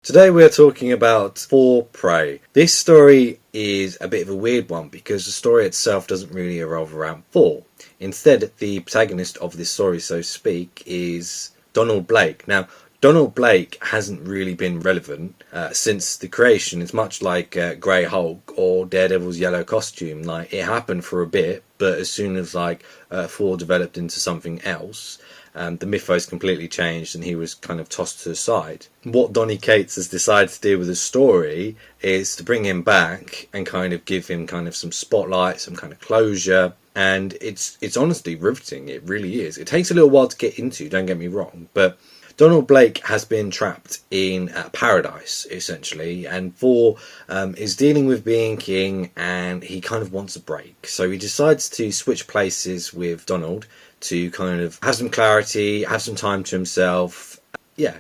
Today we're talking about Thor Prey. This story is a bit of a weird one because the story itself doesn't really revolve around Thor. Instead, the protagonist of this story, so to speak, is Donald Blake. Now, Donald Blake hasn't really been relevant since the creation. It's much like Grey Hulk or Daredevil's yellow costume. Like, it happened for a bit, but as soon as Thor developed into something else, the mythos completely changed and he was kind of tossed to the side. What Donny Cates has decided to do with the story is to bring him back and kind of give him kind of some spotlight, some kind of closure. And it's honestly riveting. It really is. It takes a little while to get into, don't get me wrong, but Donald Blake has been trapped in paradise, essentially, and Thor is dealing with being king, and he kind of wants a break. So he decides to switch places with Donald to kind of have some clarity, have some time to himself,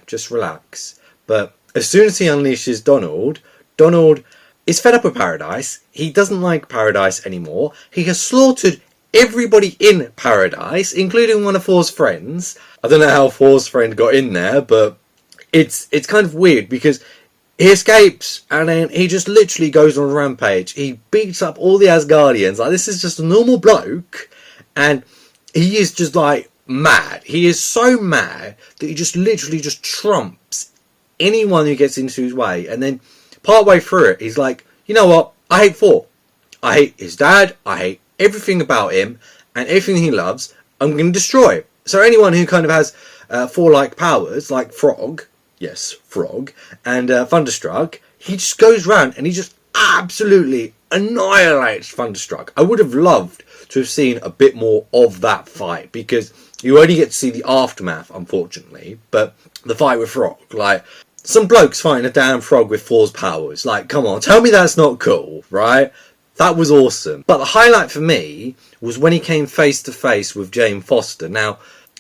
just relax. But as soon as he unleashes Donald is fed up with paradise. He doesn't like paradise anymore. He has slaughtered everybody in paradise, including one of Thor's friends. I don't know how Thor's friend got in there, but it's kind of weird because he escapes and then he just literally goes on a rampage. He beats up all the Asgardians. Like, this is just a normal bloke, and he is just like mad. He is so mad that he just literally just trumps anyone who gets into his way. And then partway through it, he's like, you know what? I hate Thor. I hate his dad. I hate everything about him and everything he loves. I'm going to destroy. So anyone who kind of has Thor-like powers, like Frog, yes, Frog, and Thunderstruck, he just goes round and he just absolutely annihilates Thunderstruck. I would have loved to have seen a bit more of that fight because you only get to see the aftermath, unfortunately. But the fight with Frog, like, some blokes fighting a damn frog with Thor's powers. Like, come on, tell me that's not cool, right? That was awesome. But the highlight for me was when he came face to face with Jane Foster. Now,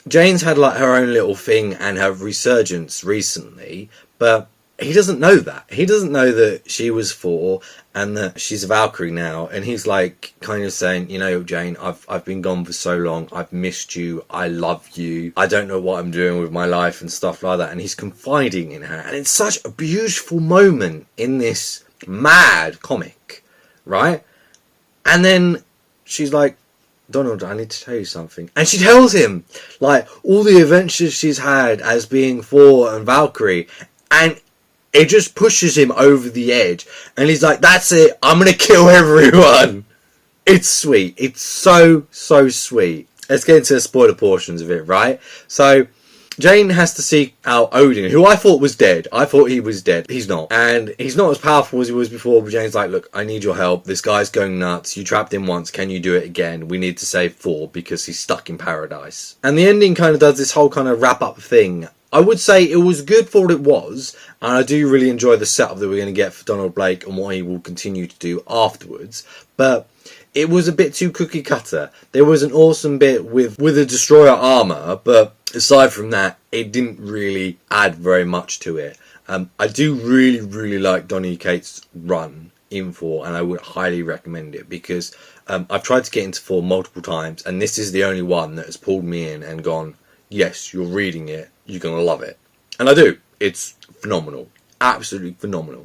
Jane's had like her own little thing and her resurgence recently, but he doesn't know that. He doesn't know that she was Thor and that she's a Valkyrie now. And he's like kind of saying, you know, Jane, I've been gone for so long. I've missed you. I love you. I don't know what I'm doing with my life and stuff like that. And he's confiding in her. And it's such a beautiful moment in this mad comic, right? And then she's like, Donald, I need to tell you something. And she tells him, like, all the adventures she's had as being Thor and Valkyrie. And it just pushes him over the edge. And he's like, that's it. I'm going to kill everyone. It's sweet. It's so, so sweet. Let's get into the spoiler portions of it, right? So Jane has to seek out Odin, who I thought was dead. I thought he was dead. He's not. And he's not as powerful as he was before, but Jane's like, look, I need your help. This guy's going nuts. You trapped him once. Can you do it again? We need to save Thor because he's stuck in paradise. And the ending kind of does this whole kind of wrap-up thing. I would say it was good for what it was, and I do really enjoy the setup that we're going to get for Donald Blake and what he will continue to do afterwards. But it was a bit too cookie cutter. There was an awesome bit with the destroyer armor, but aside from that, it didn't really add very much to it. I do really, really like Donny Cates' run in Thor, and I would highly recommend it because I've tried to get into Thor multiple times, and this is the only one that has pulled me in and gone, yes, you're reading it, you're going to love it. And I do. It's phenomenal. Absolutely phenomenal.